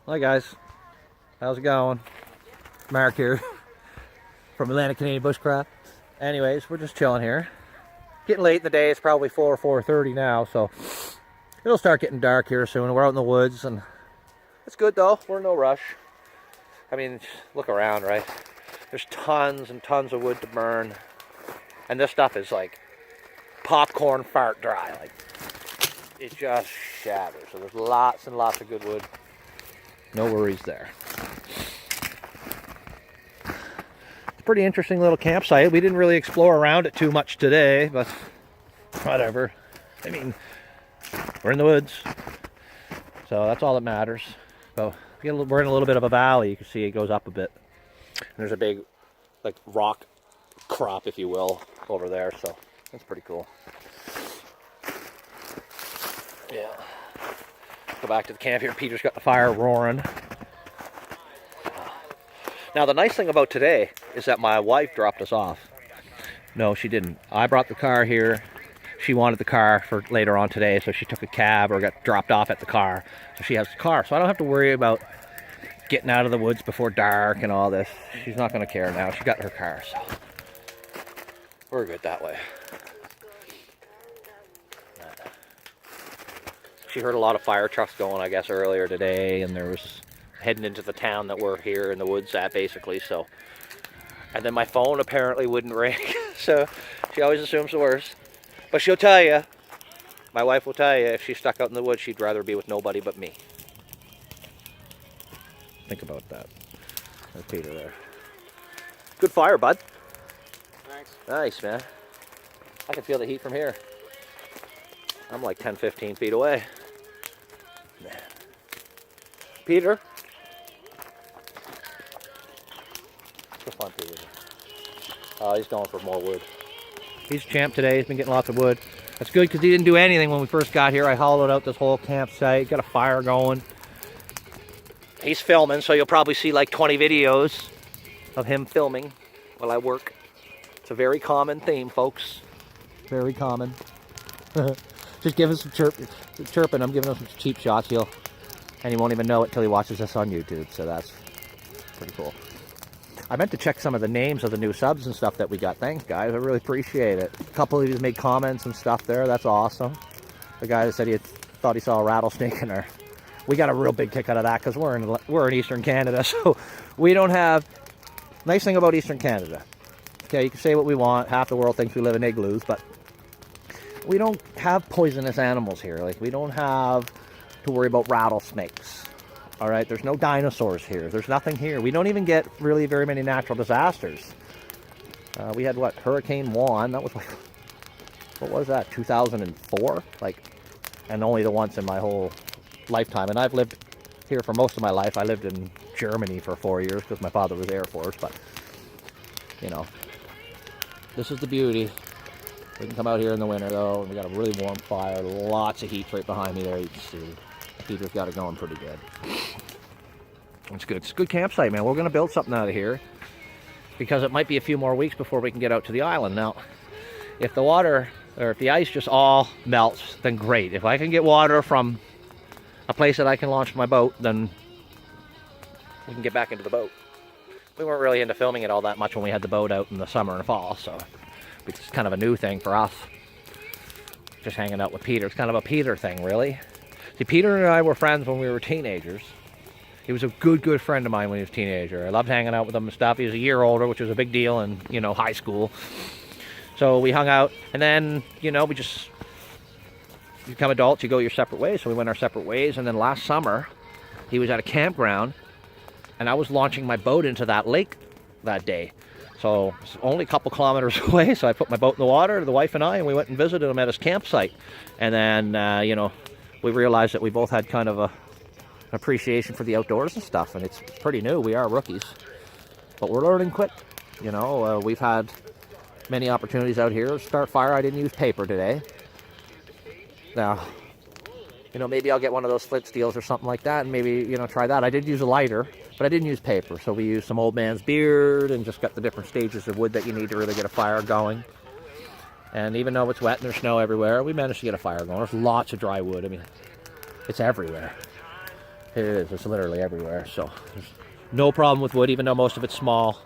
Hi guys, how's it going? Mark here from Atlantic Canadian Bushcraft. Anyways, we're just chilling here. Getting late in the day, it's probably 4:30 now, so it'll start getting dark here soon. We're out in the woods and it's good though, we're in no rush. I mean, look around, right? There's tons and tons of wood to burn. And this stuff is like popcorn fart dry. Like, it just shatters. So there's lots and lots of good wood. No worries there. It's a pretty interesting little campsite. We didn't really explore around it too much today, but whatever. I mean, we're in the woods, so that's all that matters. So we're in a little bit of a valley. You can see it goes up a bit. And there's a big, like, rock crop, if you will, over there. So that's pretty cool. Yeah. Go back to the camp here. Peter's got the fire roaring. Now the nice thing about today is that my wife dropped us off. No, she didn't. I brought the car here. She wanted the car for later on today, so she took a cab or got dropped off at the car. So she has the car, so I don't have to worry about getting out of the woods before dark and all this. She's not going to care now. She got her car, so we're good that way. She heard a lot of fire trucks going, I guess, earlier today, and there was heading into the town that we're here in the woods at, basically. So, and then my phone apparently wouldn't ring, so she always assumes the worst. But she'll tell you, my wife will tell you, if she's stuck out in the woods, she'd rather be with nobody but me. Think about that. There's Peter there. Good fire, bud. Thanks. Nice, man. I can feel the heat from here. I'm like 10-15 feet away. Peter? Come on, Peter. Oh, he's going for more wood. He's champ today. He's been getting lots of wood. That's good because he didn't do anything when we first got here. I hollowed out this whole campsite. Got a fire going. He's filming, so you'll probably see like 20 videos of him filming while I work. It's a very common theme, folks. Very common. Just give us some chirping. I'm giving him some cheap shots. And he won't even know it till he watches this on YouTube. So that's pretty cool. I meant to check some of the names of the new subs and stuff that we got. Thanks, guys. I really appreciate it. A couple of you made comments and stuff there. That's awesome. The guy that said he thought he saw a rattlesnake in there. We got a real big kick out of that because we're in Eastern Canada, so we don't have. Nice thing about Eastern Canada. Okay, you can say what we want. Half the world thinks we live in igloos, but we don't have poisonous animals here. Like, we don't have to worry about rattlesnakes. All right, there's no dinosaurs here. There's nothing here. We don't even get really very many natural disasters. We had what, Hurricane Juan? That was like, what was that? 2004? Like, and only the once in my whole lifetime. And I've lived here for most of my life. I lived in Germany for 4 years because my father was Air Force. But you know, this is the beauty. We can come out here in the winter though, and we got a really warm fire, lots of heat right behind me there, you can see. Peter's got it going pretty good. It's good. It's a good campsite, man. We're going to build something out of here because it might be a few more weeks before we can get out to the island. Now, if the water, or if the ice just all melts, then great. If I can get water from a place that I can launch my boat, then we can get back into the boat. We weren't really into filming it all that much when we had the boat out in the summer and fall, so it's kind of a new thing for us. Just hanging out with Peter. It's kind of a Peter thing, really. See, Peter and I were friends when we were teenagers. He was a good friend of mine when he was a teenager. I loved hanging out with him and stuff. He was a year older, which was a big deal in, you know, high school. So we hung out, and then, you know, you become adults, you go your separate ways. So we went our separate ways, and then last summer, he was at a campground, and I was launching my boat into that lake that day. So it's only a couple kilometers away, so I put my boat in the water, the wife and we went and visited him at his campsite. And then, you know, we realized that we both had kind of an appreciation for the outdoors and stuff, and it's pretty new. We are rookies, but we're learning quick. You know, we've had many opportunities out here to start fire. I didn't use paper today. Now, you know, maybe I'll get one of those flint steels or something like that, and maybe, you know, try that. I did use a lighter, but I didn't use paper. So we used some old man's beard and just got the different stages of wood that you need to really get a fire going. And even though it's wet and there's snow everywhere, we managed to get a fire going. There's lots of dry wood. I mean, it's everywhere. It is. It's literally everywhere. So there's no problem with wood, even though most of it's small.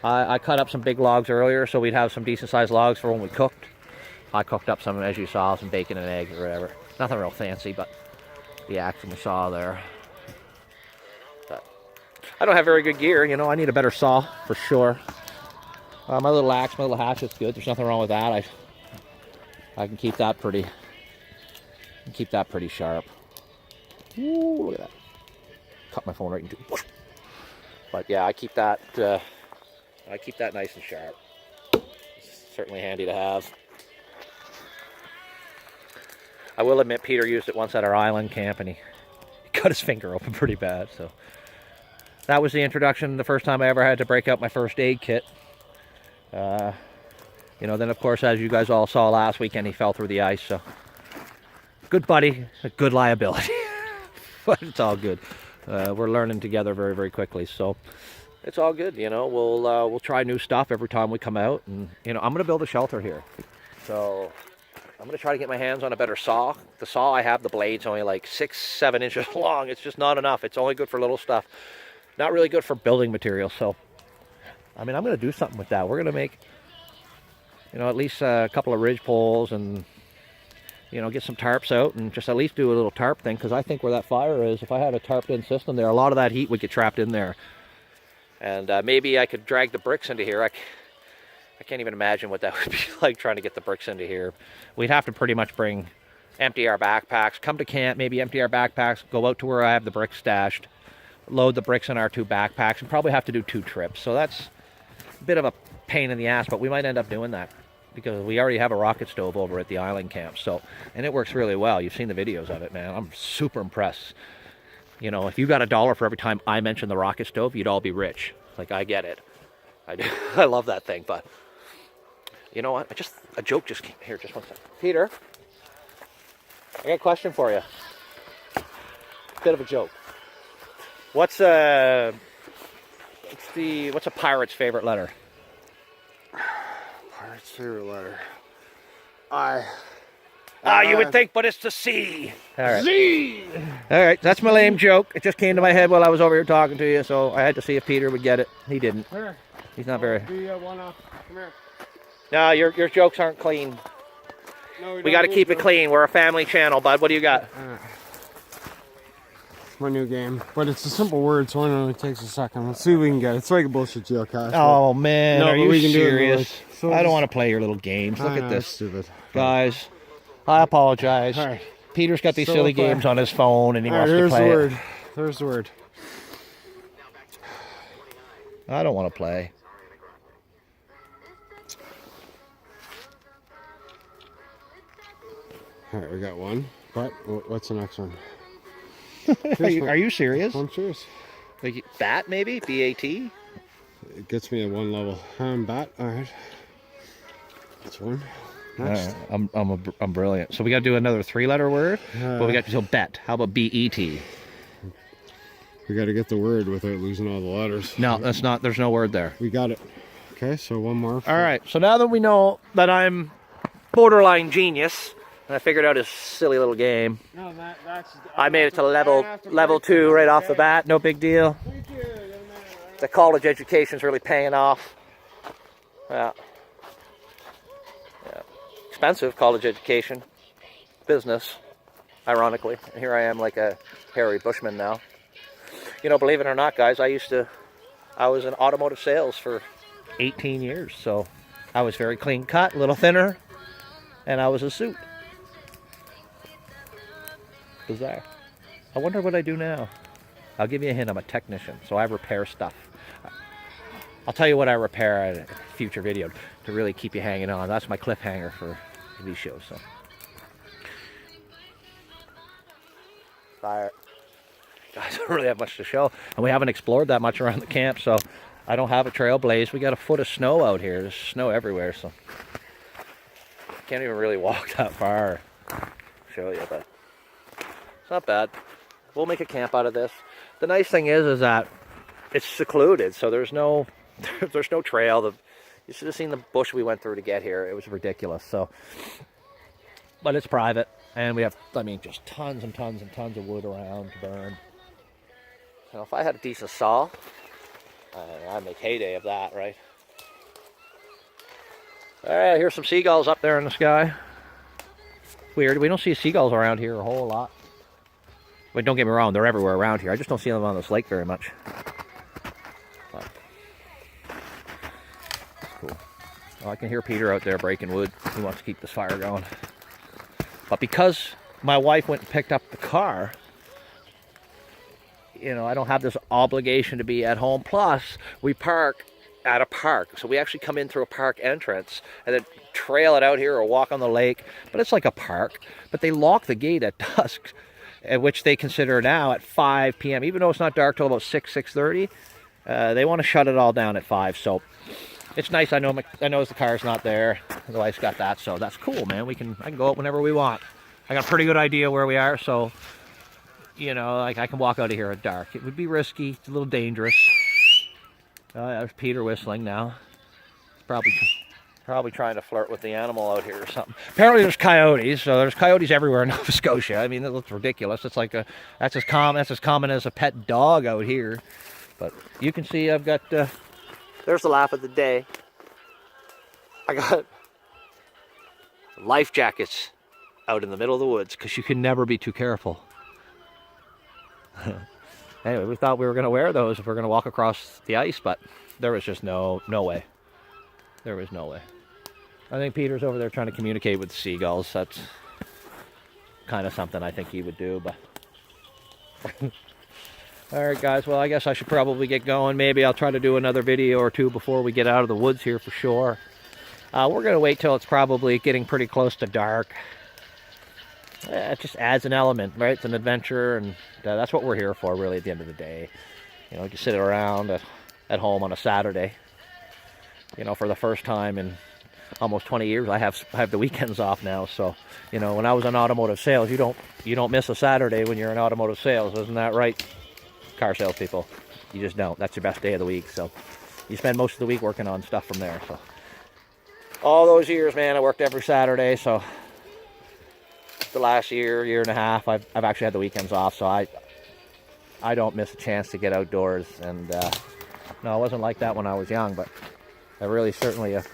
I cut up some big logs earlier, so we'd have some decent-sized logs for when we cooked. I cooked up some, as you saw, some bacon and eggs or whatever. Nothing real fancy, but the action we saw there. But I don't have very good gear, you know. I need a better saw for sure. My little axe, my little hatchet's good. There's nothing wrong with that. I can keep that pretty. Sharp. Ooh, look at that! Cut my phone right into. But yeah, I keep that. I keep that nice and sharp. It's certainly handy to have. I will admit, Peter used it once at our island camp, and he cut his finger open pretty bad. So that was the introduction. The first time I ever had to break out my first aid kit. You know, then of course, as you guys all saw last weekend, he fell through the ice. So good buddy, a good liability. But it's all good. We're learning together very, very quickly. So it's all good. You know, we'll try new stuff every time we come out. And you know, I'm gonna build a shelter here. So I'm gonna try to get my hands on a better saw. The saw I have, the blade's only like 6-7 inches long. It's just not enough. It's only good for little stuff. Not really good for building materials. So I mean, I'm gonna do something with that. We're gonna make, you know, at least a couple of ridge poles and, you know, get some tarps out and just at least do a little tarp thing, because I think where that fire is, if I had a tarped in system there, a lot of that heat would get trapped in there. And maybe I could drag the bricks into here. I can't even imagine what that would be like, trying to get the bricks into here. We'd have to pretty much empty our backpacks, come to camp, maybe empty our backpacks, go out to where I have the bricks stashed, load the bricks in our 2 backpacks, and probably have to do 2 trips. So that's a bit of a pain in the ass, but we might end up doing that, because we already have a rocket stove over at the island camp. So, and it works really well. You've seen the videos of it, man. I'm super impressed. You know, if you got $1 for every time I mention the rocket stove, you'd all be rich. Like, I get it. I love that thing. But you know what? A joke just came here. Just one second. Peter, I got a question for you. Bit of a joke. What's a pirate's favorite letter? Pirate's favorite letter. You would think, but it's the C. All right. Z. All right, that's my lame joke. It just came to my head while I was over here talking to you, so I had to see if Peter would get it. He didn't. Here. He's not very. Do you one off? Come here. No, your jokes aren't clean. No, We got to keep it clean. We're a family channel, bud. What do you got? My new game, but it's a simple word, so it only takes a second. Let's see if we can get it. It's like a bullshit geocache. Oh man, are you serious? So I don't want to play your little games. Look at this, stupid guys. I apologize. All right. Peter's got these silly games on his phone, and he wants to play. There's the word. There's the word. I don't want to play. All right, we got one. But what's the next one? Are you serious? I'm serious. Like bat, maybe? B-A-T? It gets me at 1 level. Bat. All right. That's one. Next. I'm brilliant. So we got to do another 3-letter word. But we got to do bet. How about B-E-T? We got to get the word without losing all the letters. No, that's not. There's no word there. We got it. Okay, so one more. All right. So now that we know that I'm borderline genius, and I figured out his silly little game. No, that's. I made it to level 2 right off the bat. No big deal. Thank you. The college education's really paying off. Yeah. Expensive college education, business, ironically. And here I am like a hairy bushman now. You know, believe it or not, guys, I was in automotive sales for 18 years. So I was very clean cut, a little thinner, and I was a suit. Bizarre. I wonder what I do now. I'll give you a hint. I'm a technician, so I repair stuff. I'll tell you what I repair in a future video to really keep you hanging on. That's my cliffhanger for these shows. So, fire. Guys, I don't really have much to show, and we haven't explored that much around the camp, so I don't have a trail blaze. We got a foot of snow out here. There's snow everywhere, so can't even really walk that far. Show you, but it's not bad. We'll make a camp out of this. The nice thing is that it's secluded, so there's no trail. You should have seen the bush we went through to get here. It was ridiculous. So, but it's private, and we have, I mean, just tons and tons and tons of wood around to burn. You know, if I had a decent saw, I'd make heyday of that, right? All right, here's some seagulls up there in the sky. Weird, we don't see seagulls around here a whole lot. But don't get me wrong, they're everywhere around here. I just don't see them on this lake very much. But, that's cool. Well, I can hear Peter out there breaking wood. He wants to keep this fire going. But because my wife went and picked up the car, you know, I don't have this obligation to be at home. Plus, we park at a park. So we actually come in through a park entrance and then trail it out here or walk on the lake. But it's like a park. But they lock the gate at dusk, which they consider now at 5 p.m. Even though it's not dark till about 6:30, they want to shut it all down at 5. So it's nice. I know the car's not there. The wife's got that, so that's cool, man. I can go out whenever we want. I got a pretty good idea where we are, so you know, like I can walk out of here at dark. It would be risky. It's a little dangerous. There's Peter whistling now. He's probably trying to flirt with the animal out here or something. Apparently there's coyotes, so there's coyotes everywhere in Nova Scotia. I mean, it looks ridiculous. It's like that's as common as a pet dog out here. But you can see I've got there's the laugh of the day. I got life jackets out in the middle of the woods because you can never be too careful. Anyway, we thought we were going to wear those if we're going to walk across the ice, but there was just no way. There was no way. I think Peter's over there trying to communicate with the seagulls. That's kind of something I think he would do, but... Alright guys, well I guess I should probably get going. Maybe I'll try to do another video or two before we get out of the woods here for sure. We're going to wait till it's probably getting pretty close to dark. It just adds an element, right? It's an adventure, and that's what we're here for, really, at the end of the day. You know, just sit around at home on a Saturday. You know, for the first time in almost 20 years, I have the weekends off now. So, you know, when I was in automotive sales, you don't miss a Saturday when you're in automotive sales, isn't that right? Car salespeople, you just don't. That's your best day of the week. So, you spend most of the week working on stuff from there. So, all those years, man, I worked every Saturday. So. The last year and a half, I've actually had the weekends off, so I don't miss a chance to get outdoors. And no, it wasn't like that when I was young, but I really certainly appreciate